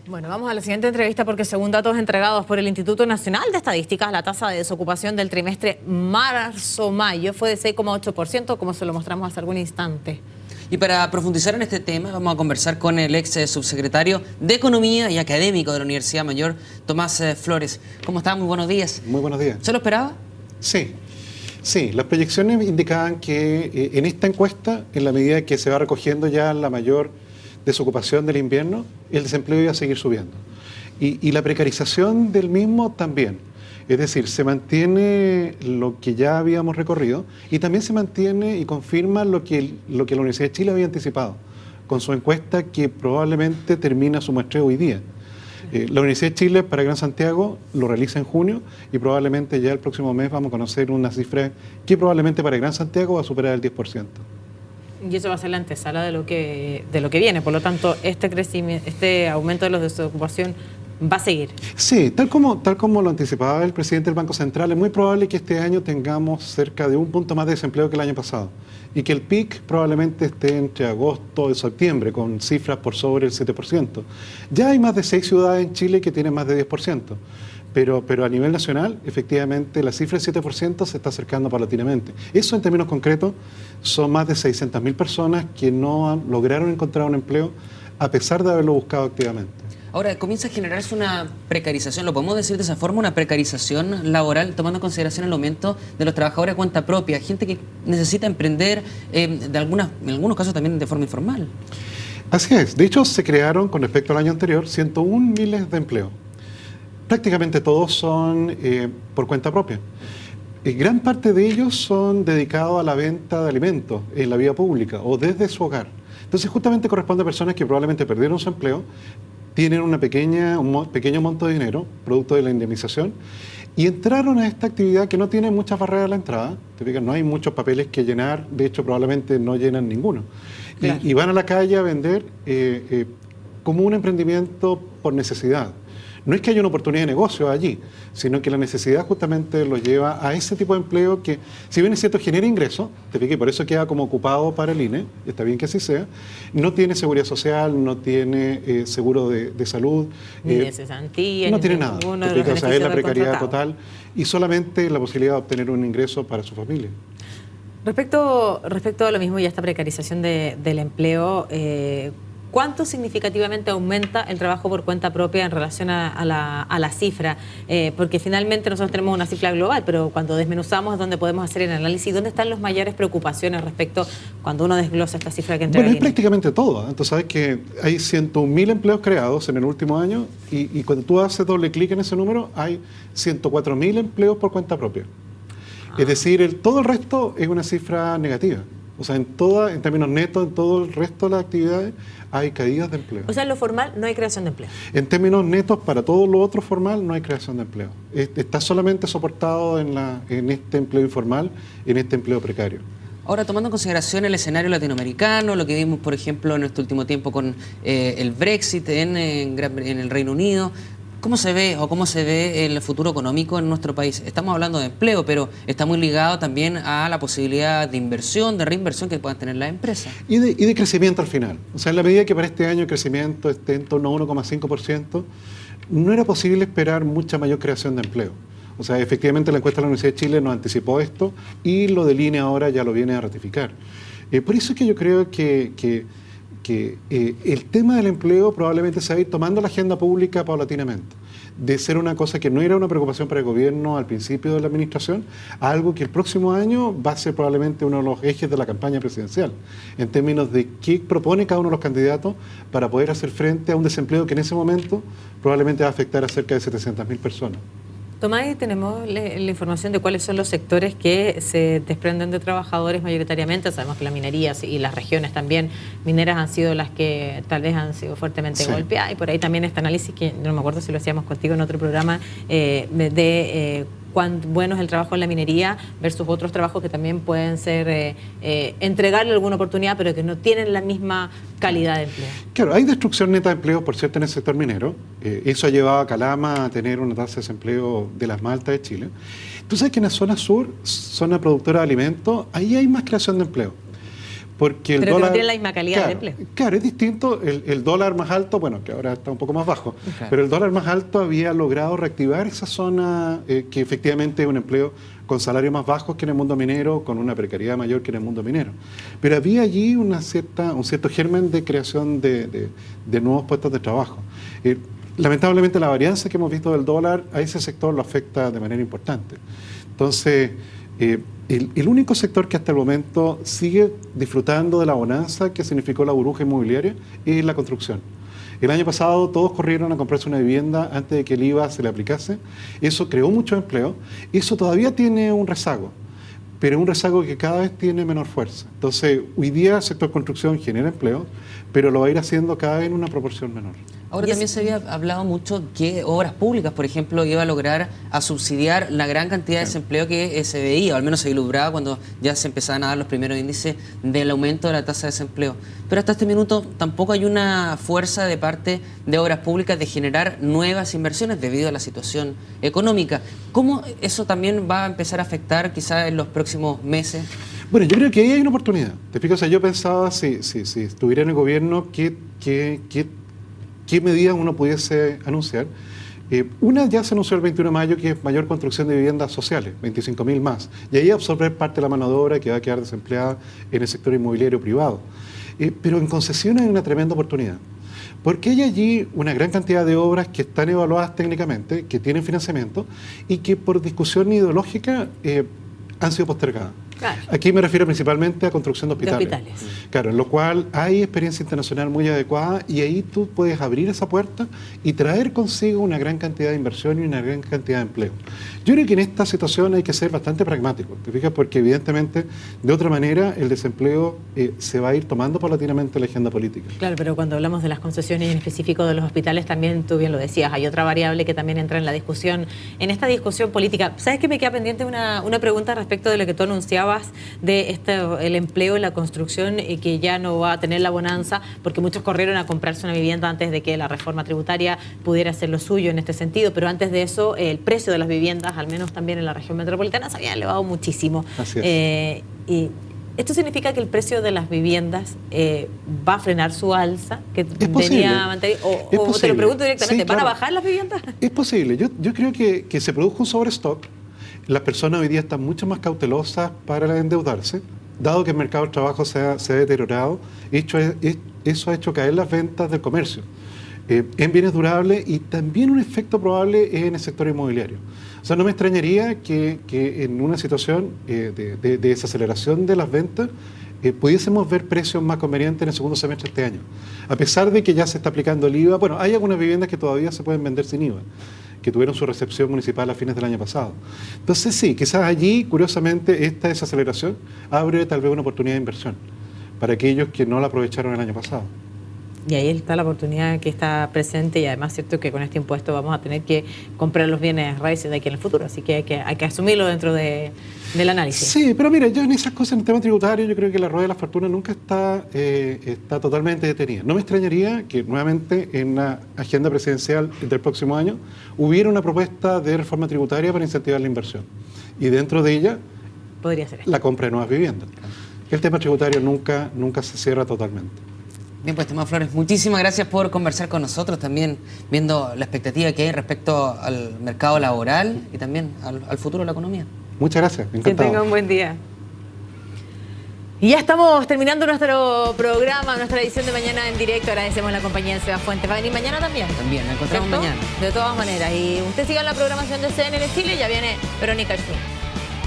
Bueno, vamos a la siguiente entrevista porque según datos entregados por el Instituto Nacional de Estadísticas, la tasa de desocupación del trimestre marzo-mayo fue de 6,8%, como se lo mostramos hace algún instante. Y para profundizar en este tema, vamos a conversar con el ex subsecretario de Economía y académico de la Universidad Mayor, Tomás Flores. ¿Cómo está? Muy buenos días. Muy buenos días. ¿Se lo esperaba? Sí. Sí, las proyecciones indicaban que en esta encuesta, en la medida que se va recogiendo ya la mayor desocupación del invierno, el desempleo iba a seguir subiendo. Y la precarización del mismo también. Es decir, se mantiene lo que ya habíamos recorrido y también se mantiene y confirma lo que la Universidad de Chile había anticipado con su encuesta que probablemente termina su muestreo hoy día. La Universidad de Chile para Gran Santiago lo realiza en junio y probablemente ya el próximo mes vamos a conocer una cifra que probablemente para Gran Santiago va a superar el 10%. Y eso va a ser la antesala de lo que viene. Por lo tanto, este aumento de la desocupación va a seguir. Sí, tal como lo anticipaba el presidente del Banco Central, es muy probable que este año tengamos cerca de un punto más de desempleo que el año pasado y que el pic probablemente esté entre agosto y septiembre con cifras por sobre el 7%. Ya hay más de 6 ciudades en Chile que tienen más de 10%. Pero a nivel nacional, efectivamente, la cifra del 7% se está acercando paulatinamente. Eso, en términos concretos, son más de 600.000 personas que no lograron encontrar un empleo a pesar de haberlo buscado activamente. Ahora, comienza a generarse una precarización, lo podemos decir de esa forma, una precarización laboral, tomando en consideración el aumento de los trabajadores a cuenta propia, gente que necesita emprender, en algunos casos también de forma informal. Así es. De hecho, se crearon, con respecto al año anterior, 101.000 de empleos. Prácticamente todos son por cuenta propia. Gran parte de ellos son dedicados a la venta de alimentos en la vía pública o desde su hogar. Entonces, justamente corresponde a personas que probablemente perdieron su empleo, tienen un pequeño monto de dinero, producto de la indemnización, y entraron a esta actividad que no tiene muchas barreras a la entrada. Te fijas, no hay muchos papeles que llenar, de hecho probablemente no llenan ninguno. Claro. Y van a la calle a vender como un emprendimiento por necesidad. No es que haya una oportunidad de negocio allí, sino que la necesidad justamente los lleva a ese tipo de empleo que, si bien es cierto, genera ingresos, te fijas, por eso queda como ocupado para el INE, está bien que así sea, no tiene seguridad social, no tiene seguro de salud. Ni de cesantía, no tiene nada. O sea, es la precariedad total y solamente la posibilidad de obtener un ingreso para su familia. Respecto a lo mismo y a esta precarización del empleo, ¿cuánto significativamente aumenta el trabajo por cuenta propia en relación a la cifra? Porque finalmente nosotros tenemos una cifra global, pero cuando desmenuzamos es donde podemos hacer el análisis. ¿Dónde están las mayores preocupaciones respecto cuando uno desglosa esta cifra que entrega? Bueno, es prácticamente todo. Entonces, sabes que hay 101.000 empleos creados en el último año y cuando tú haces doble clic en ese número, hay 104.000 empleos por cuenta propia. Es decir, todo el resto es una cifra negativa. O sea, en términos netos, en todo el resto de las actividades hay caídas de empleo. O sea, en lo formal no hay creación de empleo. En términos netos, para todo lo otro formal no hay creación de empleo. Está solamente soportado en este empleo informal, en este empleo precario. Ahora, tomando en consideración el escenario latinoamericano, lo que vimos, por ejemplo, en este último tiempo con el Brexit en el Reino Unido, ¿cómo se ve el futuro económico en nuestro país? Estamos hablando de empleo, pero está muy ligado también a la posibilidad de inversión, de reinversión que puedan tener las empresas. Y de crecimiento al final. O sea, en la medida que para este año el crecimiento esté en torno a 1,5%, no era posible esperar mucha mayor creación de empleo. O sea, efectivamente la encuesta de la Universidad de Chile nos anticipó esto y lo del INE ahora ya lo viene a ratificar. Por eso es que yo creo que el tema del empleo probablemente se va a ir tomando la agenda pública paulatinamente, de ser una cosa que no era una preocupación para el gobierno al principio de la administración, a algo que el próximo año va a ser probablemente uno de los ejes de la campaña presidencial, en términos de qué propone cada uno de los candidatos para poder hacer frente a un desempleo que en ese momento probablemente va a afectar a cerca de 700.000 personas. Tomás, tenemos la información de cuáles son los sectores que se desprenden de trabajadores mayoritariamente. Sabemos que la minería y las regiones también mineras han sido las que tal vez han sido fuertemente golpeadas. Y por ahí también este análisis, que no me acuerdo si lo hacíamos contigo en otro programa, de cuán bueno es el trabajo en la minería versus otros trabajos que también pueden ser entregarle alguna oportunidad, pero que no tienen la misma calidad de empleo. Claro, hay destrucción neta de empleo, por cierto, en el sector minero. Eso ha llevado a Calama a tener una tasa de desempleo de las más altas de Chile. Tú sabes que en la zona sur, zona productora de alimentos, ahí hay más creación de empleo. porque el pero dólar... que no tiene la misma calidad de empleo. Claro, es distinto. El dólar más alto, bueno, que ahora está un poco más bajo, Claro. pero el dólar más alto había logrado reactivar esa zona que efectivamente es un empleo con salarios más bajos que en el mundo minero, con una precariedad mayor que en el mundo minero. Pero había allí un cierto germen de creación de nuevos puestos de trabajo. Lamentablemente la varianza que hemos visto del dólar a ese sector lo afecta de manera importante. Entonces, el único sector que hasta el momento sigue disfrutando de la bonanza que significó la burbuja inmobiliaria es la construcción. El año pasado todos corrieron a comprarse una vivienda antes de que el IVA se le aplicase. Eso creó mucho empleo. Eso todavía tiene un rezago, pero es un rezago que cada vez tiene menor fuerza. Entonces, hoy día el sector construcción genera empleo, pero lo va a ir haciendo cada vez en una proporción menor. Ahora también se había hablado mucho que obras públicas, por ejemplo, iba a lograr a subsidiar la gran cantidad de desempleo que se veía, o al menos se vislumbraba cuando ya se empezaban a dar los primeros índices del aumento de la tasa de desempleo. Pero hasta este minuto tampoco hay una fuerza de parte de obras públicas de generar nuevas inversiones debido a la situación económica. ¿Cómo eso también va a empezar a afectar quizás en los próximos meses? Bueno, yo creo que ahí hay una oportunidad. Te explico, o sea, yo pensaba, si estuviera en el gobierno, ¿qué medidas uno pudiese anunciar? Una ya se anunció el 21 de mayo, que es mayor construcción de viviendas sociales, 25.000 más. Y ahí absorber parte de la mano de obra que va a quedar desempleada en el sector inmobiliario privado. Pero en concesiones hay una tremenda oportunidad. Porque hay allí una gran cantidad de obras que están evaluadas técnicamente, que tienen financiamiento y que por discusión ideológica han sido postergadas. Claro. Aquí me refiero principalmente a construcción de hospitales. De hospitales. Claro, en lo cual hay experiencia internacional muy adecuada y ahí tú puedes abrir esa puerta y traer consigo una gran cantidad de inversión y una gran cantidad de empleo. Yo creo que en esta situación hay que ser bastante pragmático, ¿te fijas? Porque evidentemente, de otra manera, el desempleo se va a ir tomando paulatinamente la agenda política. Claro, pero cuando hablamos de las concesiones y en específico de los hospitales, también tú bien lo decías, hay otra variable que también entra en la discusión, en esta discusión política. ¿Sabes qué me queda pendiente una pregunta respecto de lo que tú anunciabas de el empleo en la construcción y que ya no va a tener la bonanza porque muchos corrieron a comprarse una vivienda antes de que la reforma tributaria pudiera hacer lo suyo en este sentido, pero antes de eso el precio de las viviendas, al menos también en la región metropolitana, se había elevado muchísimo. Así es. Y ¿esto significa que el precio de las viviendas va a frenar su alza? Que venía a mantener, o te lo pregunto directamente, sí, claro. ¿Van a bajar las viviendas? Es posible. Yo creo que se produjo un sobrestock. Las personas hoy día están mucho más cautelosas para endeudarse, dado que el mercado del trabajo se ha deteriorado. Eso ha hecho caer las ventas del comercio en bienes durables y también un efecto probable es en el sector inmobiliario. O sea, no me extrañaría que en una situación de desaceleración de las ventas pudiésemos ver precios más convenientes en el segundo semestre de este año. A pesar de que ya se está aplicando el IVA, bueno, hay algunas viviendas que todavía se pueden vender sin IVA, que tuvieron su recepción municipal a fines del año pasado. Entonces sí, quizás allí, curiosamente, esta desaceleración abre tal vez una oportunidad de inversión para aquellos que no la aprovecharon el año pasado. Y ahí está la oportunidad que está presente y además cierto que con este impuesto vamos a tener que comprar los bienes raíces de aquí en el futuro, así que hay que asumirlo dentro del análisis. Sí, pero mira, yo en esas cosas, en el tema tributario, yo creo que la rueda de la fortuna nunca está totalmente detenida. No me extrañaría que nuevamente en la agenda presidencial del próximo año hubiera una propuesta de reforma tributaria para incentivar la inversión. Y dentro de ella, podría ser la compra de nuevas viviendas. El tema tributario nunca se cierra totalmente. Bien, pues, Tomás Flores, muchísimas gracias por conversar con nosotros, también viendo la expectativa que hay respecto al mercado laboral y también al futuro de la economía. Muchas gracias, encantado. Que tenga un buen día. Y ya estamos terminando nuestro programa, nuestra edición de Mañana en Directo. Agradecemos la compañía de Seba Fuentes. ¿Va a venir mañana también? También, nos encontramos ¿Cierto? mañana. De todas maneras. Y usted siga la programación de CNN Chile, ya viene Verónica Schmidt.